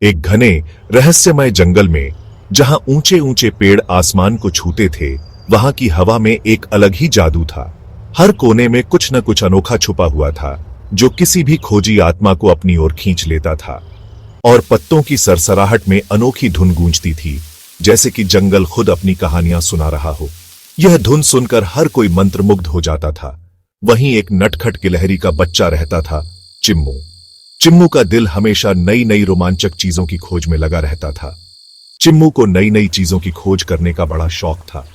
एक घने रहस्यमय जंगल में जहां ऊंचे ऊंचे पेड़ आसमान को छूते थे, वहां की हवा में एक अलग ही जादू था। हर कोने में कुछ न कुछ अनोखा छुपा हुआ था, जो किसी भी खोजी आत्मा को अपनी ओर खींच लेता था। और पत्तों की सरसराहट में अनोखी धुन गूंजती थी, जैसे कि जंगल खुद अपनी कहानियां सुना रहा हो। यह धुन सुनकर हर कोई मंत्रमुग्ध हो जाता था। वहीं एक नटखट गिलहरी का बच्चा रहता था, चिम्मू। चिम्मू का दिल हमेशा नई नई रोमांचक चीजों की खोज में लगा रहता था। चिम्मू को नई नई चीजों की खोज करने का बड़ा शौक था।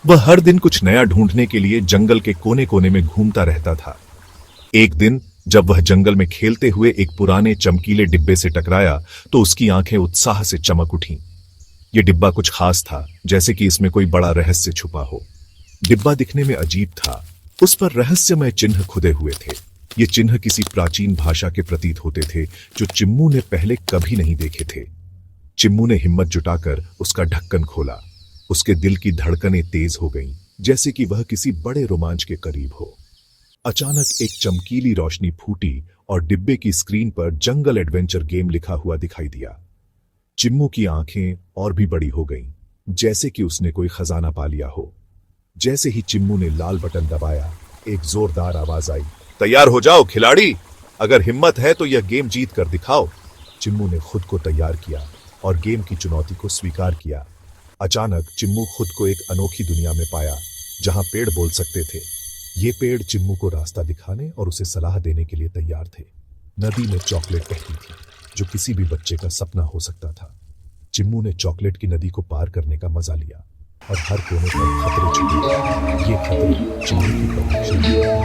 वह हर दिन कुछ नया ढूंढने के लिए जंगल के कोने कोने में घूमता रहता था। एक दिन जब वह जंगल में खेलते हुए एक पुराने चमकीले डिब्बे से टकराया, तो उसकी आंखें उत्साह से चमक उठीं। यह डिब्बा कुछ खास था, जैसे कि इसमें कोई बड़ा रहस्य छुपा हो। डिब्बा दिखने में अजीब था। उस पर रहस्यमय चिन्ह खुदे हुए थे। ये चिन्ह किसी प्राचीन भाषा के प्रतीत होते थे, जो चिम्मू ने पहले कभी नहीं देखे थे। चिम्मू ने हिम्मत जुटाकर उसका ढक्कन खोला। उसके दिल की धड़कनें तेज हो गईं, जैसे कि वह किसी बड़े रोमांच के करीब हो। अचानक एक चमकीली रोशनी फूटी और डिब्बे की स्क्रीन पर जंगल एडवेंचर गेम लिखा हुआ दिखाई दिया। चिम्मू की आंखें और भी बड़ी हो गईं, जैसे कि उसने कोई खजाना पा लिया हो। जैसे ही चिम्मू ने लाल बटन दबाया, एक जोरदार आवाज आई, तैयार हो जाओ खिलाड़ी, अगर हिम्मत है तो यह गेम जीत कर दिखाओ। चिम्मू ने खुद को तैयार किया और गेम की चुनौती को स्वीकार किया। अचानक चिम्मू खुद को एक अनोखी दुनिया में पाया, जहां पेड़ बोल सकते थे। ये पेड़ चिम्मू को रास्ता दिखाने और उसे सलाह देने के लिए तैयार थे। नदी में चॉकलेट बहती थी, जो किसी भी बच्चे का सपना हो सकता था। चिम्मू ने चॉकलेट की नदी को पार करने का मजा लिया और हर कोने पर खतरे छिपे। ये खतरे चिम्मू की परीक्षा थी।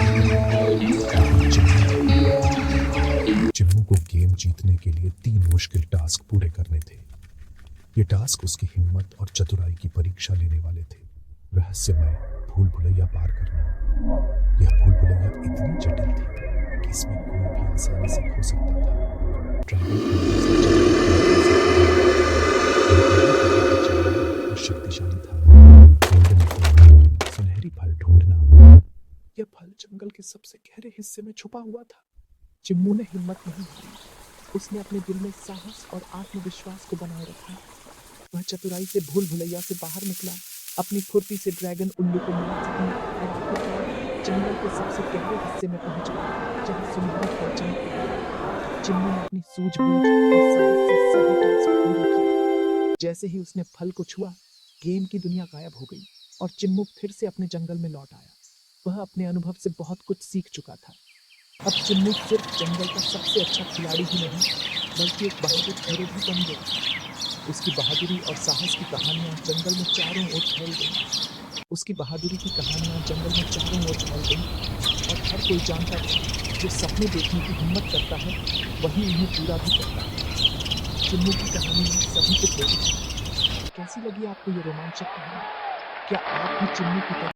चिम्मू को गेम जीतने के लिए 3 मुश्किल टास्क पूरे करने थे। ये टास्क उसकी हिम्मत और चतुराई की परीक्षा लेने वाले थे। रहस्यमय भूल भुलैया पार करना। यह भूल भुलैया इतनी जटिल थी कि इसमें कोई भी आसानी से खो सकता था। ट्रैवल शक्तिशाली था। सुनहरी फल ढूंढना। यह फल जंगल के सबसे गहरे हिस्से में छुपा हुआ था। चिम्मू ने हिम्मत नहीं हारी। उसने अपने दिल में साहस और आत्मविश्वास को बनाए रखा। वह चतुराई से भूल भुलैया से बाहर निकला, अपनी फुर्ती से ड्रैगन उल्लू को मार सकने और आखिरकार जंगल के सबसे गहरे हिस्से में पहुंचा, जहां सुनहरी फल चमक रहा था। चिम्मू ने अपनी सूझबूझ और साहस से सभी टास्क पूरे किए। जैसे ही उसने फल को छुआ, गेम की दुनिया गायब हो गई और चिम्मू फिर से अपने जंगल में लौट आया। वह अपने अनुभव से बहुत कुछ सीख चुका था। अब चिम्मू सिर्फ जंगल का सबसे अच्छा खिलाड़ी ही नहीं, बल्कि एक बहादुर हीरो भी बन गया। उसकी बहादुरी और साहस की कहानियां जंगल में चारों ओर फैल गईं। उसकी बहादुरी की कहानियां जंगल में चारों ओर फैल गईं और हर कोई जानता था, जो सपने देखने की हिम्मत करता है, वही उन्हें पूरा भी करता है। चिम्मू की कहानी सभी को प्रेरित की। कैसी लगी आपको ये रोमांचक कहानी? क्या आप भी चिम्मू की तरह